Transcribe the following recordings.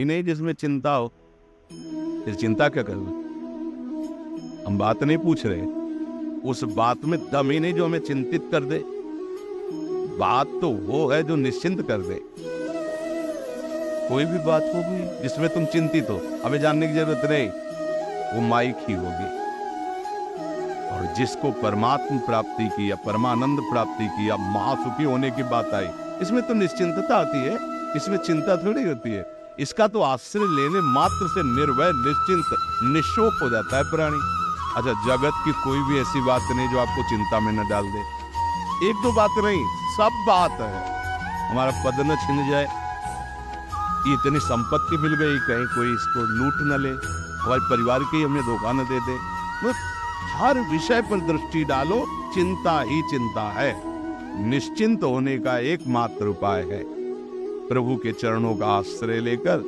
ही नहीं जिसमें चिंता हो, फिर चिंता क्या करना। हम बात नहीं पूछ रहे, उस बात में दम ही नहीं जो हमें चिंतित कर दे। बात तो वो है जो निश्चिंत कर दे। कोई भी बात होगी जिसमें तुम चिंतित हो, हमें जानने की जरूरत नहीं, वो माइक ही होगी। और जिसको परमात्म प्राप्ति की या परमानंद प्राप्ति की या महासुखी होने की बात आई, इसमें तो निश्चिंतता आती है, इसमें चिंता थोड़ी होती है। इसका तो आश्रय लेने मात्र से निर्भय निश्चिंत निशोक हो जाता है प्राणी। अच्छा, जगत की कोई भी ऐसी बात नहीं जो आपको चिंता में न डाल दे। एक दो बात नहीं, सब बात है। हमारा पद न छिन जाए, इतनी संपत्ति मिल गई, कहीं कोई इसको लूट न ले, हमारे परिवार के हमें धोखा न दे दे। हर विषय पर दृष्टि डालो, चिंता ही चिंता है। निश्चिंत होने का एकमात्र उपाय है प्रभु के चरणों का आश्रय लेकर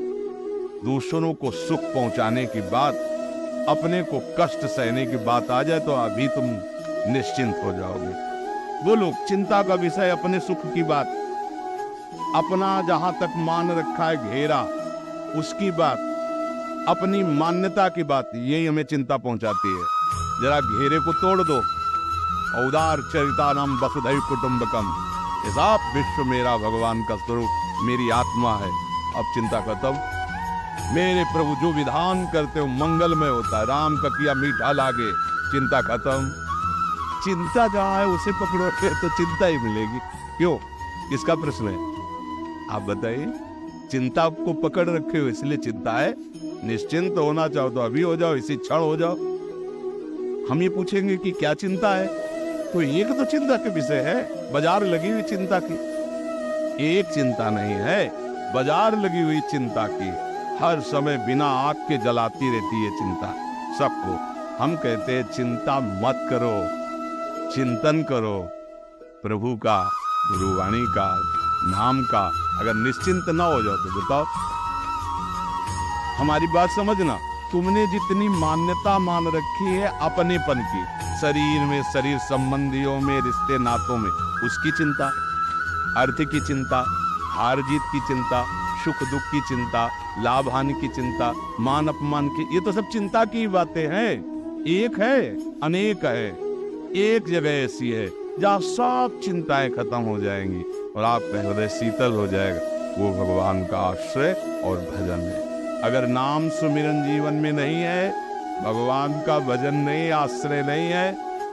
दूसरों को सुख पहुंचाने की बात, अपने को कष्ट सहने की बात आ जाए तो अभी तुम निश्चिंत हो जाओगे। बोलो, चिंता का विषय अपने सुख की बात, अपना जहां तक मान रखा है घेरा उसकी बात, अपनी मान्यता की बात, यही हमें चिंता पहुंचाती है। जरा घेरे को तोड़ दो। औदार चरितानाम वसुधैव कुटुंबकम, हिसाब विश्व मेरा भगवान का स्वरूप, मेरी आत्मा है। अब चिंता खत्म। मेरे प्रभु जो विधान करते हो मंगलमय होता है, राम का किया मीठा लागे, चिंता खत्म। चिंता जहां है उसे पकड़ोगे तो चिंता ही मिलेगी। क्यों, किसका प्रश्न है? आप बताइए। चिंता आपको पकड़ रखे हो इसलिए चिंता है। निश्चिंत होना चाहो तो अभी हो जाओ, इसी क्षण हो जाओ। हम ये पूछेंगे कि क्या चिंता है, तो एक तो चिंता के विषय है, बाजार लगी हुई चिंता की। एक चिंता नहीं है, बाजार लगी हुई चिंता की, हर समय बिना आग के जलाती रहती है चिंता सबको। हम कहते हैं चिंता मत करो, चिंतन करो प्रभु का, गुरुवाणी का, नाम का। अगर निश्चिंत ना हो जाओ तो बताओ। हमारी बात समझना, तुमने जितनी मान्यता मान रखी है अपनेपन की, शरीर में, शरीर संबंधियों में, रिश्ते नातों में, उसकी चिंता, अर्थ की चिंता, हार जीत की चिंता, सुख दुख की चिंता, लाभ हानि की चिंता, मान अपमान की, ये तो सब चिंता की बातें हैं। एक है, अनेक है। एक जगह ऐसी है जहाँ सब चिंताएं खत्म हो जाएंगी और आपका हृदय शीतल हो जाएगा, वो भगवान का आश्रय और भजन है। अगर नाम सुमिरन जीवन में नहीं है, भगवान का भजन नहीं, आश्रय नहीं है,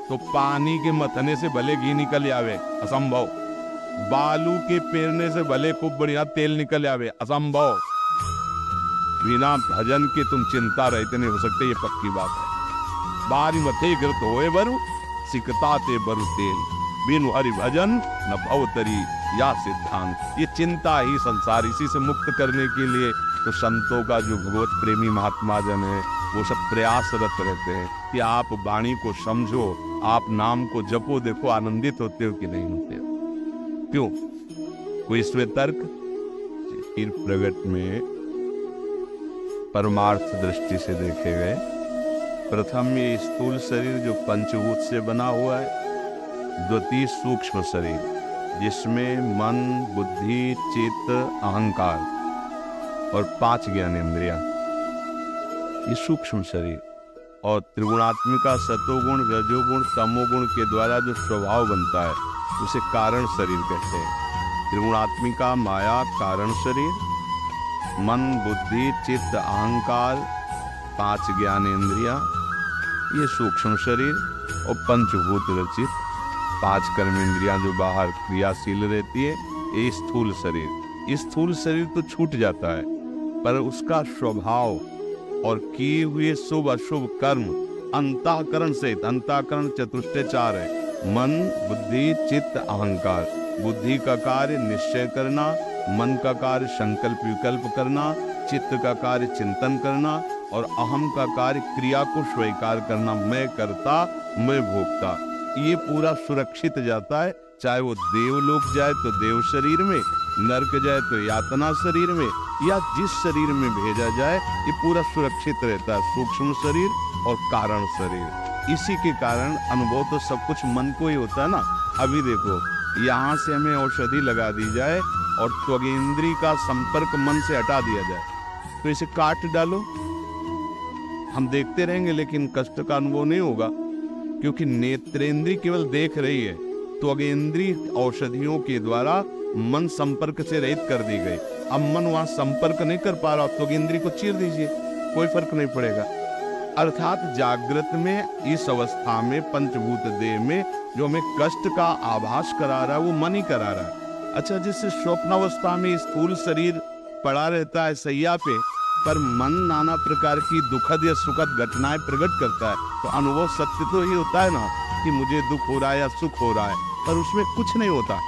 तो पानी के मथने से भले घी निकल आवे, असंभव। बालू के पेरने से भले खूब बढ़िया तेल निकल आवे, असंभव। बिना भजन के तुम चिंता रहते नहीं हो सकते, ये पक्की बात है। बारी मथे गिरत होए बरु, सिकता ते बरु तेल, बिनु हरि भजन न भवतरी या सिद्धांत। ये चिंता ही संसार, इसी से मुक्त करने के लिए तो संतों का जो भगवत प्रेमी महात्मा जन है वो सब प्रयासरत रहते हैं कि आप वाणी को समझो, आप नाम को जपो। देखो आनंदित होते हो कि नहीं होते हो? क्यों? कोई इसमें तर्क? फिर प्रगट में परमार्थ दृष्टि से देखे गए, प्रथम ये स्थूल शरीर जो पंचभूत से बना हुआ है, द्वितीय सूक्ष्म शरीर जिसमें मन, बुद्धि, चित्त, अहंकार और 5 ज्ञानेंद्रियां, ये सूक्ष्म शरीर, और त्रिगुणात्मिका सतोगुण, रजोगुण, तमोगुण के द्वारा जो स्वभाव बनता है उसे कारण शरीर कहते हैं। त्रिगुणात्मिका माया कारण शरीर, मन, बुद्धि, चित्त, अहंकार, 5 ज्ञानेंद्रियां, ये सूक्ष्म शरीर, और पंचभूत रचित 5 कर्मेंद्रियां जो बाहर क्रियाशील रहती है, ये स्थूल शरीर। स्थूल शरीर तो छूट जाता है, पर उसका स्वभाव और किए हुए शुभ अशुभ कर्म अंतःकरण से, अंतःकरण चतुष्टय 4 है, मन, बुद्धि, चित्त, अहंकार। बुद्धि का कार्य निश्चय करना, मन का कार्य संकल्प विकल्प करना, चित्त का कार्य चिंतन करना, और अहम का कार्य क्रिया को स्वीकार करना, मैं करता, मैं भोगता। ये पूरा सुरक्षित जाता है, चाहे वो देवलोक जाए तो देव शरीर में, नरक जाए तो यातना शरीर में, या जिस शरीर में भेजा जाए, ये पूरा सुरक्षित रहता है, सूक्ष्म शरीर और कारण शरीर। इसी के कारण अनुभव तो सब कुछ मन को ही होता है ना। अभी देखो, यहाँ से हमें औषधि लगा दी जाए और त्वगेंद्री का संपर्क मन से हटा दिया जाए, तो इसे काट डालो, हम देखते रहेंगे लेकिन कष्ट का अनुभव नहीं होगा, क्योंकि नेत्रेंद्रिय केवल देख रही है। तो अगेंद्रिय औषधियों के द्वारा मन संपर्क से रहित कर दी गई। अब मन वहां संपर्क नहीं कर पा रहा, तो अगेंद्रिय को चीर दीजिए, कोई फर्क नहीं पड़ेगा। अर्थात जागृत में इस अवस्था में पंचभूत देह में जो हमें कष्ट का आभास करा रहा है वो मन ही करा रहा है। अच्छा, जिससे स्वप्नावस्था में स्थूल शरीर पड़ा रहता है सैया पे, पर मन नाना प्रकार की दुखद या सुखद घटनाएं प्रकट करता है, तो अनुभव सत्य तो ही होता है ना कि मुझे दुख हो रहा है या सुख हो रहा है, पर उसमें कुछ नहीं होता,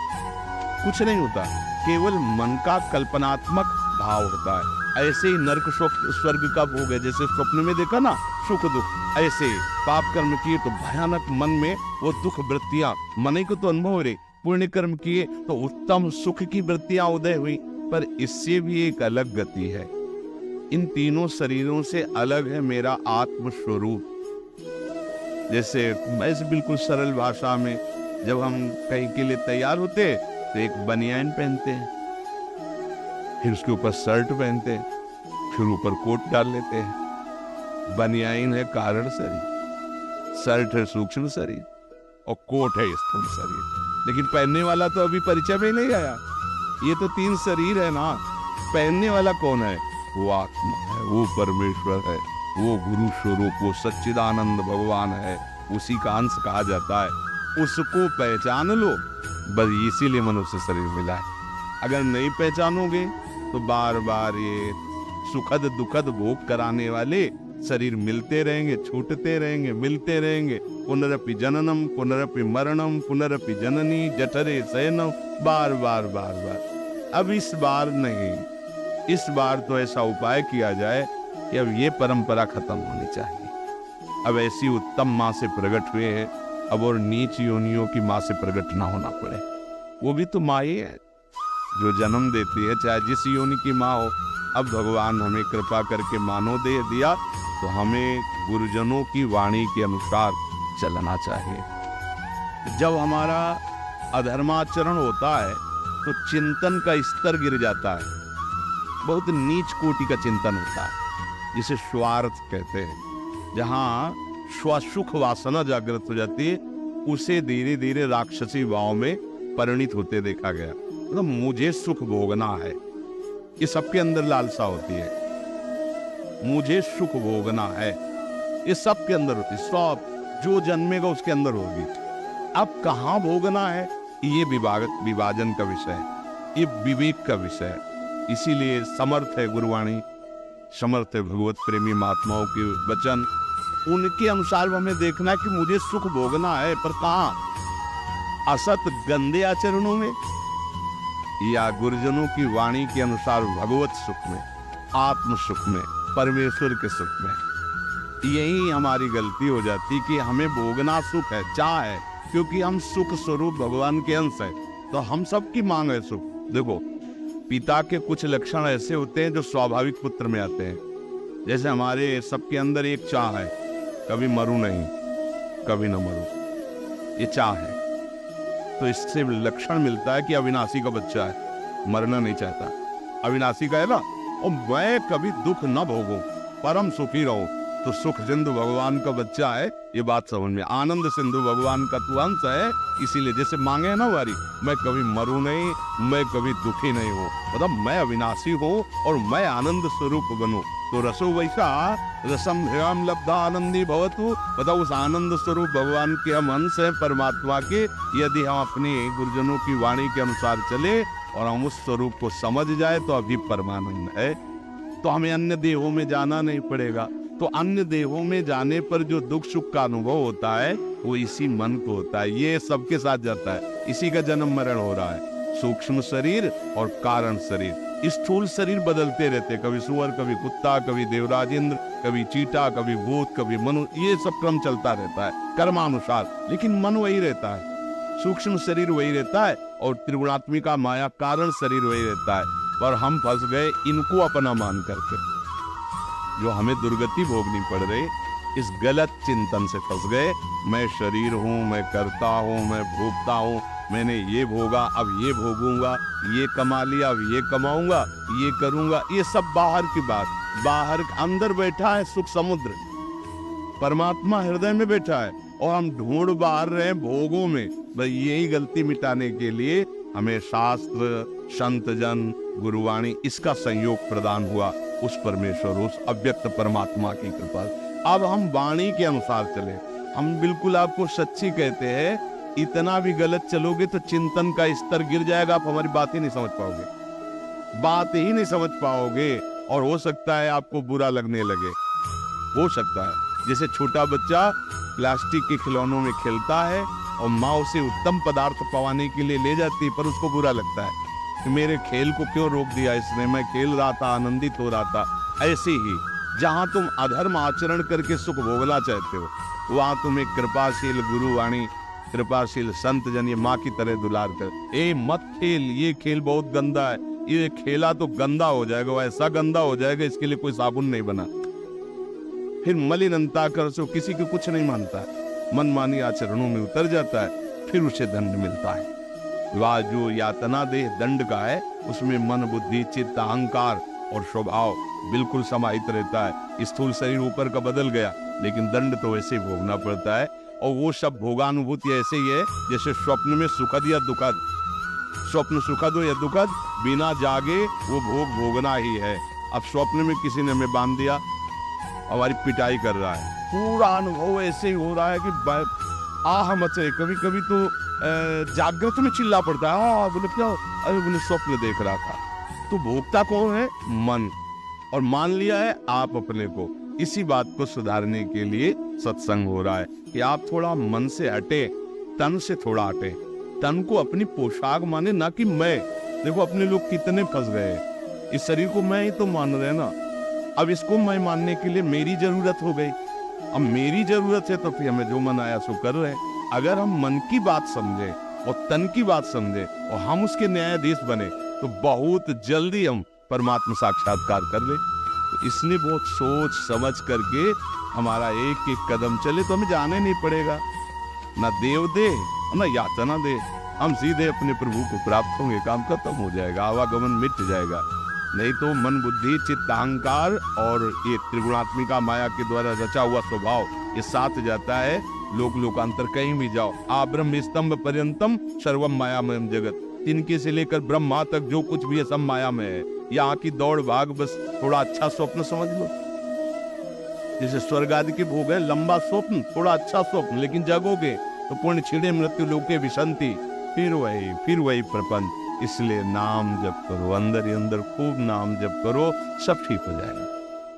कुछ नहीं होता, केवल मन का कल्पनात्मक भाव होता है। ऐसे ही नरक स्वर्ग का भोग है, जैसे स्वप्न में देखा ना सुख दुख, ऐसे पाप कर्म किए तो भयानक मन में वो दुख वृत्तियां मन ही को तो अनुभव हो रही, पुण्य कर्म किए तो उत्तम सुख की वृत्तियां उदय हुई। पर इससे भी एक अलग गति है, इन तीनों शरीरों से अलग है मेरा आत्म स्वरूप। जैसे ऐसे बिल्कुल सरल भाषा में जब हम कहीं के लिए तैयार होते तो एक बनियान पहनते हैं, फिर उसके ऊपर शर्ट पहनते हैं, फिर ऊपर कोट डाल लेते हैं। बनियान है कारण शरीर, शर्ट है सूक्ष्म शरीर और कोट है स्थूल शरीर। लेकिन पहनने वाला तो अभी परिचय में नहीं आया। ये तो तीन शरीर है ना, पहनने वाला कौन है? वो आत्मा है, वो परमेश्वर है, वो गुरु स्वरूप, वो सच्चिदानंद भगवान है, उसी का अंश कहा जाता है। उसको पहचान लो, बस इसीलिए मनुष्य शरीर मिला है। अगर नहीं पहचानोगे तो बार बार ये सुखद दुखद भोग कराने वाले शरीर मिलते रहेंगे, छूटते रहेंगे, मिलते रहेंगे। पुनरपि जननम पुनरपि मरणम पुनरपि जननी जठरे शयनम, बार बार बार बार। अब इस बार नहीं, इस बार तो ऐसा उपाय किया जाए कि अब ये परंपरा खत्म होनी चाहिए। अब ऐसी उत्तम माँ से प्रकट हुए हैं, अब और नीच योनियों की माँ से प्रकट ना होना पड़े। वो भी तो माँ ही है जो जन्म देती है, चाहे जिस योनि की माँ हो। अब भगवान हमें कृपा करके मानव देह दिया, तो हमें गुरुजनों की वाणी के अनुसार चलना चाहिए। जब हमारा अधर्माचरण होता है तो चिंतन का स्तर गिर जाता है, बहुत नीच कोटि का चिंतन होता है, जिसे स्वार्थ कहते हैं। जहाँ स्वसुख वासना जागृत हो जाती है, उसे धीरे धीरे राक्षसी भाव में परिणित होते देखा गया। मतलब मुझे सुख भोगना है, ये सबके अंदर लालसा होती है, मुझे सुख भोगना है, ये सबके अंदर होती है, सब जो जन्मेगा उसके अंदर होगी। अब कहाँ भोगना है, ये विभाजन का विषय है, ये विवेक का विषय है। इसीलिए समर्थ है गुरुवाणी, समर्थ है भगवत प्रेमी महात्माओं के वचन, उनके अनुसार हमें देखना है कि मुझे सुख भोगना है, पर कहाँ? असत गंदे आचरणों में या गुरुजनों की वाणी के अनुसार भगवत सुख में, आत्म सुख में, परमेश्वर के सुख में। यही हमारी गलती हो जाती कि हमें भोगना सुख है, चाह है, क्योंकि हम सुख स्वरूप भगवान के अंश है, तो हम सबकी मांग है सुख। देखो, पिता के कुछ लक्षण ऐसे होते हैं जो स्वाभाविक पुत्र में आते हैं। जैसे हमारे सबके अंदर एक चाह है, कभी मरूं नहीं, कभी न मरूं, ये चाह है। तो इससे लक्षण मिलता है कि अविनाशी का बच्चा है, मरना नहीं चाहता, अविनाशी का है ना, और मैं कभी दुख न भोगूं, परम सुखी रहूं, तो सुख सिंधु भगवान का बच्चा है, ये बात समझ में। आनंद सिंधु भगवान का तू अंश है, इसीलिए जैसे मांगे है ना वारी, मैं कभी मरूं नहीं, मैं कभी दुखी नहीं हूँ, मतलब मैं अविनाशी हूँ और मैं आनंद स्वरूप बनूं। तो रसो वैसा रसम भ्याम लब्धा आनंदी भवतु, मतलब उस आनंद स्वरूप भगवान के हम अंश है परमात्मा के। यदि हम अपने गुरुजनों की वाणी के अनुसार चले और हम उस स्वरूप को समझ जाए तो अभी परमानंद है। तो हमें अन्य देहों में जाना नहीं पड़ेगा। तो अन्य देहों में जाने पर जो दुख सुख का अनुभव होता है वो इसी मन को होता है, ये सबके साथ जाता है, इसी का जन्म मरण हो रहा है। सूक्ष्म शरीर और कारण शरीर, स्थूल शरीर बदलते रहते, कभी सुअर, कभी कुत्ता, कभी देवराज इंद्र, कभी चीटा, कभी भूत, कभी मनुष्य, ये सब क्रम चलता रहता है कर्मानुसार, लेकिन मन वही रहता है, सूक्ष्म शरीर वही रहता है और त्रिगुणात्मिका माया कारण शरीर वही रहता है। पर हम फंस गए इनको अपना मान करके, जो हमें दुर्गति भोगनी पड़ रही, इस गलत चिंतन से फंस गए। मैं शरीर हूँ, मैं करता हूँ, मैं भोगता हूँ, मैंने ये भोगा अब ये भोगूंगा, ये कमा लिया अब ये कमाऊंगा, ये करूंगा। ये सब बाहर की बात। बाहर अंदर बैठा है सुख समुद्र, परमात्मा हृदय में बैठा है, और हम ढूंढ बाहर रहे हैं भोगों में। भाई यही गलती मिटाने के लिए हमें शास्त्र, संत जन, गुरुवाणी इसका संयोग प्रदान हुआ, उस परमेश्वर, उस अव्यक्त परमात्मा की कृपा। अब हम वाणी के अनुसार चले। हम बिल्कुल आपको सच्ची कहते हैं, इतना भी गलत चलोगे तो चिंतन का स्तर गिर जाएगा, आप हमारी बात ही नहीं समझ पाओगे, बात ही नहीं समझ पाओगे, और हो सकता है आपको बुरा लगने लगे। हो सकता है जैसे छोटा बच्चा प्लास्टिक के खिलौनों में खेलता है और माँ उसे उत्तम पदार्थ पवाने के लिए ले जाती है, पर उसको बुरा लगता है कि मेरे खेल को क्यों रोक दिया इसने, मैं खेल रहा था, आनंदित हो रहा था। ऐसे ही जहां तुम अधर्म आचरण करके सुख भोगना चाहते हो, वहां तुम्हें कृपाशील गुरुवाणी, कृपाशील संत जन ये माँ की तरह दुलार कर, ए मत खेल, ये खेल बहुत गंदा है, ये खेला तो गंदा हो जाएगा, ऐसा गंदा हो जाएगा इसके लिए कोई साबुन नहीं बना। फिर मलिन अंतःकरण से किसी को कुछ नहीं मानता, मनमानी आचरणों में उतर जाता है, फिर उसे दंड मिलता है। वह जो यातना देह दंड का है, उसमें मन, बुद्धि, चित्त, अहंकार और स्वभाव बिल्कुल समाहित रहता है। स्थूल शरीर ऊपर का बदल गया, लेकिन दंड तो वैसे ही भोगना पड़ता है। और वो सब भोगानुभूति ऐसे ही है जैसे स्वप्न में सुखद या दुखद, स्वप्न सुखद हो या दुखद, बिना जागे वो भोग भोगना ही है। अब स्वप्न में किसी ने हमें बांध दिया, हमारी पिटाई कर रहा है, पूरा अनुभव ऐसे ही हो रहा है कि आह मचे। कभी कभी तो जागृत में चिल्ला पड़ता है, बोले क्या, अरे बोले स्वप्न देख रहा था। तो भोगता कौन है? मन। और मान लिया है आप अपने को। इसी बात को सुधारने के लिए सत्संग हो रहा है कि आप थोड़ा मन से हटे, तन से थोड़ा हटे। तन को अपनी पोशाक माने, ना कि मैं। देखो अपने लोग कितने फंस गए, इस शरीर को मैं ही तो मान रहे ना। अब इसको मैं मानने के लिए मेरी जरूरत हो गई। अब मेरी जरूरत है तो फिर हमें जो मन आया सो कर रहे। अगर हम मन की बात समझे और तन की बात समझे और हम उसके न्यायाधीश बने, तो बहुत जल्दी हम परमात्मा साक्षात्कार कर ले। तो इसलिए बहुत सोच समझ करके हमारा एक एक कदम चले, तो हमें जाने नहीं पड़ेगा, ना देव दे ना यातना दे, हम सीधे अपने प्रभु को प्राप्त होंगे, काम खत्म हो जाएगा, आवागमन मिट जाएगा। नहीं तो मन, बुद्धि, चित्त, अहंकार और ये त्रिगुणात्मिका माया के द्वारा रचा हुआ स्वभाव ये साथ जाता है। लोक लोकांतर कहीं भी जाओ, आ ब्रह्म स्तंभ पर्यंतम सर्वम मायामयम जगत, तिनके से लेकर ब्रह्मा तक जो कुछ भी है सब माया में है। यहाँ की दौड़ भाग, बस थोड़ा अच्छा स्वप्न समझ लो। जैसे स्वर्ग आदि के भोग है, लंबा स्वप्न, थोड़ा अच्छा स्वप्न, लेकिन जगोगे तो पुण्य छिड़े मृत्यु लोके विसंति, फिर वही प्रपंच। इसलिए नाम जप करो, अंदर ही अंदर खूब नाम जप करो, सब ठीक हो जाएगा।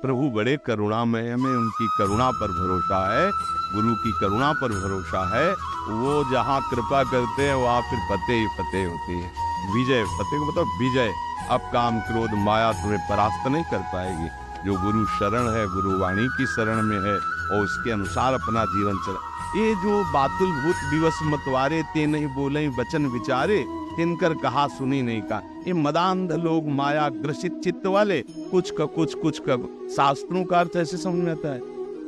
प्रभु बड़े करुणामय, हमें उनकी करुणा पर भरोसा है, गुरु की करुणा पर भरोसा है। वो जहाँ कृपा करते हैं वहाँ फिर फतेह ही फतेह होती है। विजय, फतेह को मतलब विजय। अब काम क्रोध माया तुम्हें परास्त नहीं कर पाएगी। जो गुरु शरण है, गुरुवाणी की शरण में है और उसके अनुसार अपना जीवन चला। ये जो बातुल भूत दिवस मतवारे, ते नहीं बोले वचन विचारे, तिनकर कहा सुनी नहीं का। ये मदांध लोग, माया ग्रसित चित्त वाले, कुछ का शास्त्रों का अर्थ ऐसे समझ में आता है।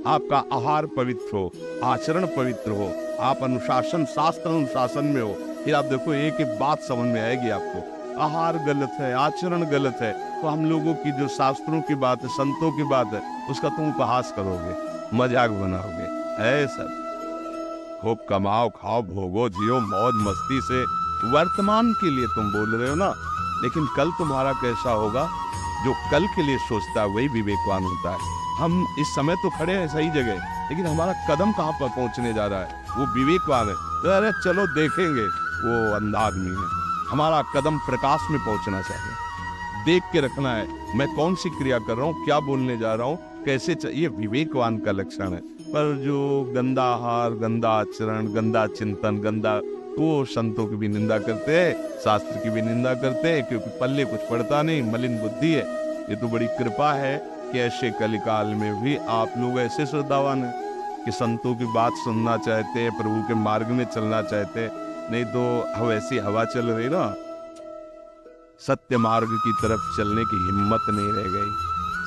आपका आहार पवित्र हो, आचरण पवित्र हो, आप अनुशासन, शास्त्र अनुशासन में हो, फिर आप देखो एक एक बात समझ में आएगी आपको। आहार गलत है, आचरण गलत है, तो हम लोगों की जो शास्त्रों की बात है, संतों की बात है, उसका तुम उपहास करोगे, मजाक बनाओगे। है सब खूब कमाओ, खाओ, भोगो, जियो मौज मस्ती से। वर्तमान के लिए तुम बोल रहे हो ना, लेकिन कल तुम्हारा कैसा होगा? जो कल के लिए सोचता है वही विवेकवान होता है। हम इस समय तो खड़े हैं सही जगह, लेकिन हमारा कदम कहाँ पर पहुंचने जा रहा है, वो विवेकवान है। तो अरे चलो देखेंगे, वो अंधा आदमी है। हमारा कदम प्रकाश में पहुंचना चाहिए, देख के रखना है मैं कौन सी क्रिया कर रहा हूँ, क्या बोलने जा रहा हूँ, कैसे ये विवेकवान का लक्षण है। पर जो गंदा आहार, गंदा आचरण, गंदा चिंतन, गंदा, वो संतों की भी निंदा करते हैं, शास्त्र की भी निंदा करते हैं, क्योंकि पल्ले कुछ पड़ता नहीं, मलिन बुद्धि है। ये तो बड़ी कृपा है कि ऐसे कलिकाल में भी आप लोग ऐसे श्रद्धावान हैं कि संतों की बात सुनना चाहते हैं, प्रभु के मार्ग में चलना चाहते हैं। नहीं तो अब ऐसी हवा चल रही ना, सत्य मार्ग की तरफ चलने की हिम्मत नहीं रह गई।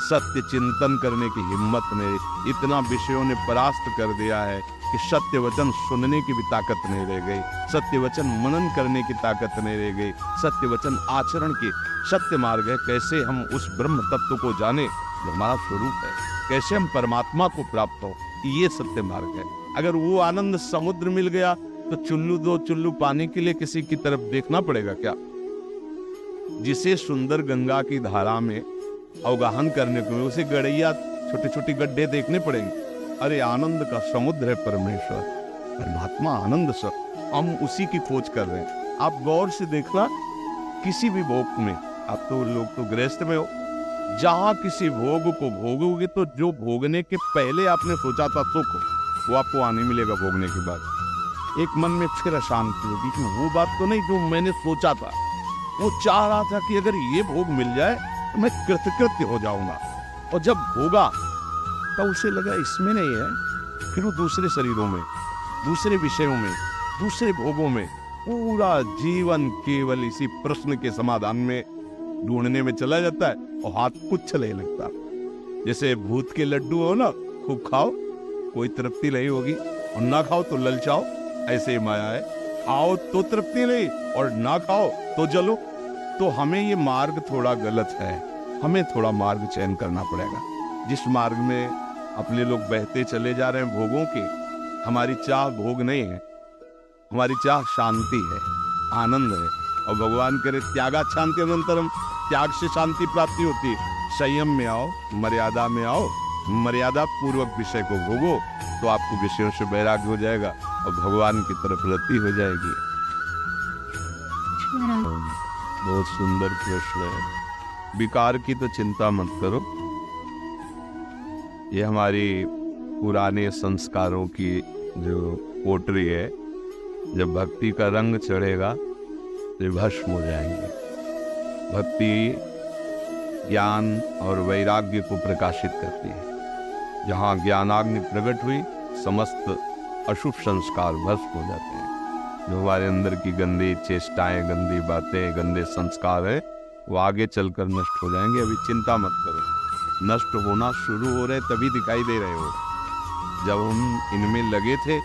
सत्य चिंतन करने की हिम्मत ने, इतना विषयों ने परास्त कर दिया है कि सत्य वचन सुनने की भी ताकत नहीं रह गई, सत्य वचन मनन करने की ताकत नहीं रह गई, सत्य वचन आचरण की। सत्य मार्ग है कैसे हम उस ब्रह्म तत्व को जाने जो हमारा स्वरूप है, कैसे हम परमात्मा को प्राप्त हो, ये सत्य मार्ग है। अगर वो आनंद समुद्र मिल गया तो चुल्लू दो चुल्लू पानी के लिए किसी की तरफ देखना पड़ेगा क्या? जिसे सुंदर गंगा की धारा में अवगाहन करने को उसे गड़ैया छोटे छोटे गड्ढे देखने पड़ेंगे। अरे आनंद का समुद्र है परमेश्वर, परमात्मा आनंद सर, हम उसी की खोज कर रहे हैं। आप गौर से देखना, किसी भी भोग में, आप तो लोग तो गृहस्थ में हो, जहां किसी भोग को भोगोगे तो जो भोगने के पहले आपने सोचा था सुख, वो आपको आने मिलेगा भोगने के बाद। एक मन में फिर अशांति होगी कि वो बात तो नहीं जो मैंने सोचा था। वो चाह रहा था कि अगर ये भोग मिल जाए तो मैं कृतकृत्य हो जाऊंगा, और जब होगा तो उसे लगा इसमें नहीं है, फिर वो दूसरे शरीरों में, दूसरे विषयों में, दूसरे भोगों में पूरा जीवन केवल इसी प्रश्न के समाधान में ढूंढने में चला जाता है और हाथ कुछ चले लगता। जैसे भूत के लड्डू हो ना, खूब खाओ कोई तृप्ति नहीं होगी, और ना खाओ तो ललचाओ, ऐसे ही माया है। खाओ तो तृप्ति नहीं और ना खाओ तो जलो। तो हमें ये मार्ग थोड़ा गलत है, हमें थोड़ा मार्ग चयन करना पड़ेगा। जिस मार्ग में अपने लोग बहते चले जा रहे हैं भोगों के, हमारी चाह भोग नहीं है, हमारी चाह शांति है, आनंद है। और भगवान करे त्यागा शांति अनंतरम, त्याग से शांति प्राप्ति होती है। संयम में आओ, मर्यादा में आओ, मर्यादा पूर्वक विषय को भोगो तो आपको विषयों से वैराग्य हो जाएगा और भगवान की तरफ रति हो जाएगी। बहुत सुंदर प्रश्न है। विकार की तो चिंता मत करो, ये हमारी पुराने संस्कारों की जो पोटरी है, जब भक्ति का रंग चढ़ेगा तो भस्म हो जाएंगे। भक्ति ज्ञान और वैराग्य को प्रकाशित करती है। जहाँ ज्ञानाग्नि प्रकट हुई, समस्त अशुभ संस्कार भस्म हो जाते हैं। जो हमारे अंदर की गंदी चेष्टाएं, गंदी बातें, गंदे संस्कार है, वो आगे चलकर नष्ट हो जाएंगे। अभी चिंता मत करो, नष्ट होना शुरू हो रहे तभी दिखाई दे रहे हो। जब हम इनमें लगे थे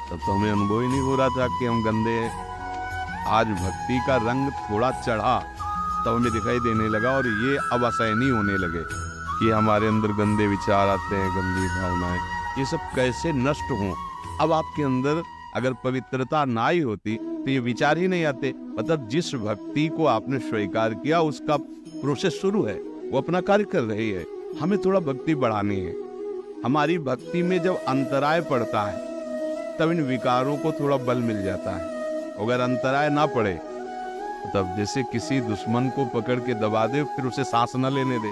तब तो हमें अनुभव ही नहीं हो रहा था कि हम गंदे हैं। आज भक्ति का रंग थोड़ा चढ़ा तब हमें दिखाई देने लगा, और ये अब असहनीय होने लगे कि हमारे अंदर गंदे विचार आते हैं, गंदी भावनाएं, ये सब कैसे नष्ट हों। अब आपके अंदर अगर पवित्रता ना ही होती तो ये विचार ही नहीं आते। मतलब जिस भक्ति को आपने स्वीकार किया उसका प्रोसेस शुरू है, वो अपना कार्य कर रही है। हमें थोड़ा भक्ति बढ़ानी है। हमारी भक्ति में जब अंतराय पड़ता है तब इन विकारों को थोड़ा बल मिल जाता है। अगर अंतराय ना पड़े तब जैसे किसी दुश्मन को पकड़ के दबा दे, फिर उसे सांस न लेने दे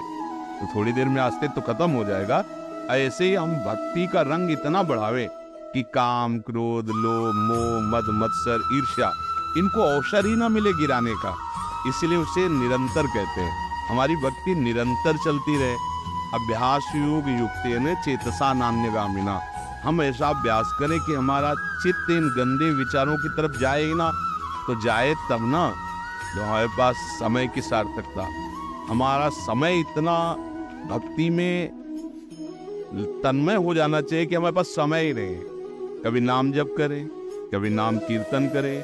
तो थोड़ी देर में आस्ते तो खत्म हो जाएगा। ऐसे ही हम भक्ति का रंग इतना बढ़ावे कि काम, क्रोध, लोभ, मोह, मद, मत्सर, ईर्ष्या, इनको अवसर ही ना मिले गिराने का। इसलिए उसे निरंतर कहते हैं। हमारी भक्ति निरंतर चलती रहे। अभ्यास योग युक्तेन चेतसा नान्यगामिना। हम ऐसा अभ्यास करें कि हमारा चित्त इन गंदे विचारों की तरफ जाए ही ना, तो जाए तब ना जो हमारे पास समय की सार्थकता। हमारा समय इतना भक्ति में तन्मय हो जाना चाहिए कि हमारे पास समय ही नहीं। कभी नाम जप करें, कभी नाम कीर्तन करें,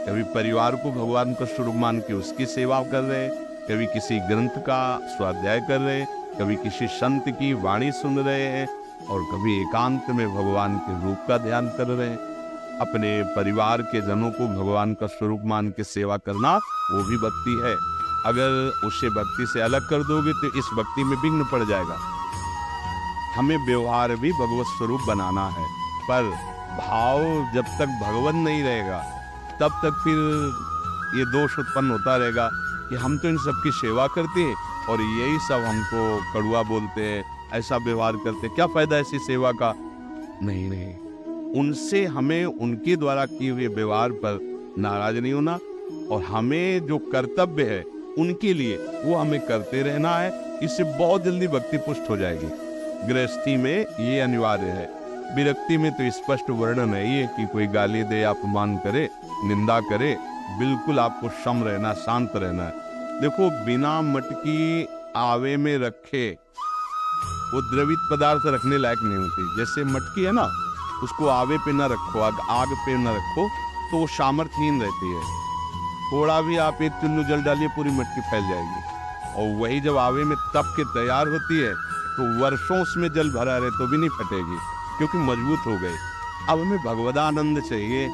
कभी परिवार को भगवान का स्वरूप मान के उसकी सेवा कर रहे, कभी किसी ग्रंथ का स्वाध्याय कर रहे, कभी किसी संत की वाणी सुन रहे हैं, और कभी एकांत में भगवान के रूप का ध्यान कर रहे हैं। अपने परिवार के जनों को भगवान का स्वरूप मान के सेवा करना वो भी भक्ति है। अगर उसे भक्ति से अलग कर दोगे तो इस भक्ति में विघ्न पड़ जाएगा। हमें व्यवहार भी भगवत स्वरूप बनाना है, पर भाव जब तक भगवान नहीं रहेगा तब तक फिर ये दोष उत्पन्न होता रहेगा कि हम तो इन सबकी सेवा करते हैं और यही सब हमको कड़वा बोलते हैं, ऐसा व्यवहार करते, क्या फायदा ऐसी सेवा का। नहीं, उनसे हमें उनके द्वारा किए हुए व्यवहार पर नाराज नहीं होना, और हमें जो कर्तव्य है उनके लिए वो हमें करते रहना है। इससे बहुत जल्दी भक्ति पुष्ट हो जाएगी। गृहस्थी में ये अनिवार्य है। विरक्ति में तो स्पष्ट वर्णन है ये कि कोई गाली दे, अपमान करे, निंदा करे, बिल्कुल आपको सम रहना, शांत रहना है। देखो, बिना मटकी आवे में रखे वो द्रवित पदार्थ रखने लायक नहीं होती। जैसे मटकी है ना, उसको आवे पे न रखो, आग पे न रखो तो वो सामर्थ्यहीन रहती है। थोड़ा भी आप एक चुल्लू जल डालिए, पूरी मटकी फैल जाएगी। और वही जब आवे में तप के तैयार होती है तो वर्षों उसमें जल भरा रहे तो भी नहीं फटेगी, क्योंकि मजबूत हो गई। अब हमें भगवदानंद चाहिए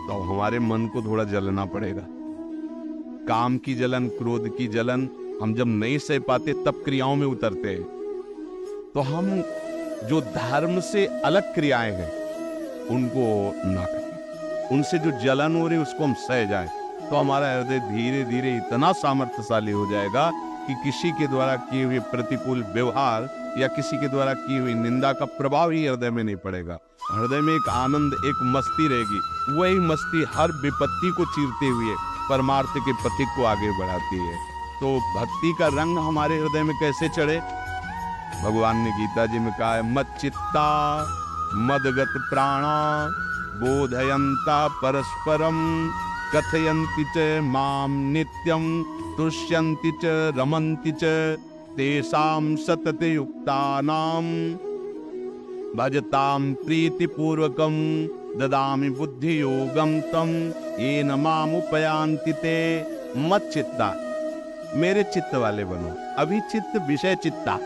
तो हमारे मन को थोड़ा जलना पड़ेगा। काम की जलन, क्रोध की जलन हम जब नहीं सह पाते तब क्रियाओं में उतरते हैं। तो हम जो धर्म से अलग क्रियाएं हैं उनको ना करें, उनसे जो जलन हो रही उसको हम सह जाएं, तो हमारा हृदय धीरे धीरे इतना सामर्थ्यशाली हो जाएगा कि किसी के द्वारा किए हुए प्रतिकूल व्यवहार या किसी के द्वारा की हुई निंदा का प्रभाव ही हृदय में नहीं पड़ेगा। हृदय में एक आनंद, एक मस्ती रहेगी। वही मस्ती हर विपत्ति को चीरते हुए परमार्थ के पथिक को आगे बढ़ाती है। तो भक्ति का रंग हमारे हृदय में कैसे चढ़े? भगवान ने गीता जी में कहा है, मच्चित्ता मदगत प्राणा बोधयंता परस्परम कथयन्ति च माम नित्यम तुष्यन्ति च रमन्ति च तेषां सतते युक्तानां भजतां प्रीतिपूर्वकं ददामि बुद्धि योगम तम येन माम उपयान्ति ते। मत चित्ता, मेरे चित्त वाले बनो। अभी चित्त विषय चित्ता,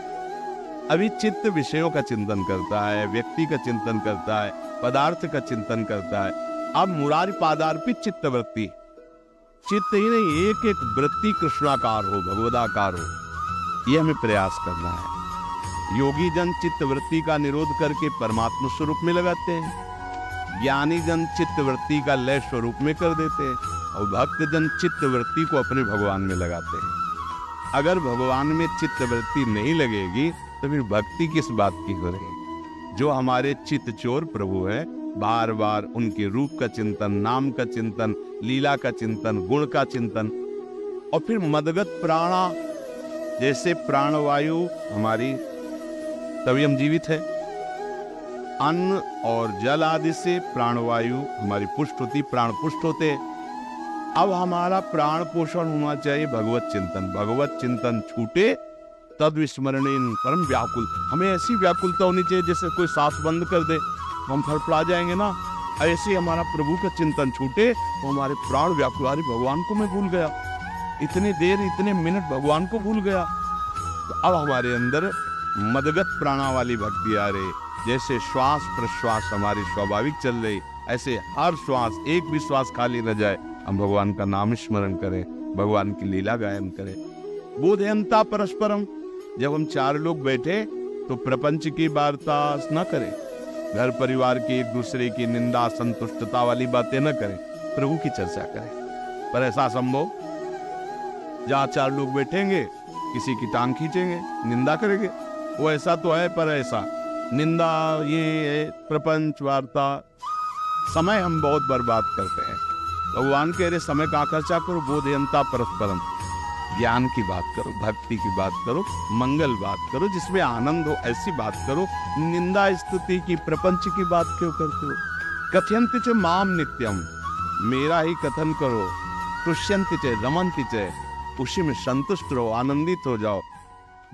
अभी चित्त विषयों का चिंतन करता है, व्यक्ति का चिंतन करता है, पदार्थ का चिंतन करता है। अब मुरारी पादार्पित चित्त वृत्ति, चित्त ही नहीं एक एक वृत्ति कृष्णाकार हो, भगवदाकार हो, यह हमें प्रयास करना है। योगी जन चित्त वृत्ति का निरोध करके परमात्मा स्वरूप में लगाते हैं, ज्ञानी जन चित्त वृत्ति का लय स्वरूप में कर देते हैं, और भक्त जन चित्त वृत्ति को अपने भगवान में लगाते हैं। अगर भगवान में चित्त वृत्ति नहीं लगेगी तो फिर भक्ति किस बात की हो रही? जो हमारे चित्त चोर प्रभु है, बार बार उनके रूप का चिंतन, नाम का चिंतन, लीला का चिंतन, गुण का चिंतन, और फिर मदगत प्राणा, जैसे प्राणवायु हमारी, तभी हम जीवित है। अन्न और जल आदि से प्राणवायु हमारी पुष्ट होती, प्राण पुष्ट होते। अब हमारा प्राण पोषण होना चाहिए भगवत चिंतन। भगवत चिंतन छूटे तद विस्मरणेन परम व्याकुल। हमें ऐसी व्याकुलता होनी चाहिए जैसे कोई सांस बंद कर दे तो हम फड़फड़ा जाएंगे ना, ऐसे हमारा प्रभु का चिंतन छूटे तो हमारे प्राण व्याकुल। अरे भगवान को मैं भूल गया, इतनी देर इतने मिनट भगवान को भूल गया। तो अब हमारे अंदर मदगत प्राणा वाली भक्ति आ रही। जैसे श्वास प्रश्वास हमारी स्वाभाविक चल रही, ऐसे हर श्वास, एक भी श्वास खाली न जाए, हम भगवान का नाम स्मरण करें, भगवान की लीला गायन करें। बोधयंता परस्परम, जब हम चार लोग बैठे तो प्रपंच की वार्ता न करें, घर परिवार की एक दूसरे की निंदा संतुष्टता वाली बातें न करें, प्रभु की चर्चा करें। पर ऐसा संभव? जहाँ चार लोग बैठेंगे किसी की टांग खींचेंगे, निंदा करेंगे, वो ऐसा तो है, पर ऐसा निंदा, ये प्रपंच वार्ता, समय हम बहुत बर्बाद करते हैं। भगवान कह रहे समय का खर्चा करो, बोधयंता परस्परम, ज्ञान की बात करो, भक्ति की बात करो, मंगल बात करो, जिसमें आनंद हो, ऐसी बात करो। निंदा स्तुति की, प्रपंच की बात क्यों करते हो? कथयन्ति च माम नित्यम, मेरा ही कथन करो। तुष्यन्ति च रमन्ति च, उसी में संतुष्ट रहो, आनंदित हो जाओ।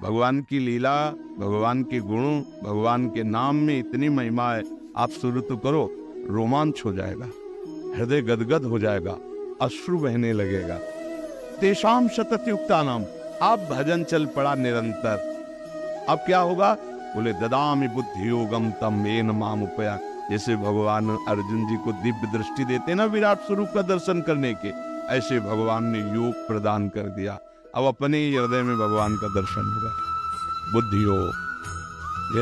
भगवान की लीला, भगवान के गुणों, भगवान के नाम में इतनी महिमा है, आप शुरू तो करो, रोमांच हो जाएगा, हृदय गदगद हो जाएगा, अश्रु बहने लगेगा। तेषाम सतत युक्तानाम, अब भजन चल पड़ा निरंतर। अब क्या होगा? बोले ददामि बुद्धि योगम तम येन माम उपया। जैसे भगवान अर्जुन जी को दिव्य दृष्टि देते ना विराट स्वरूप का दर्शन करने के, ऐसे भगवान ने योग प्रदान कर दिया। अब अपने ही हृदय में भगवान का दर्शन होगा। बुद्धि योग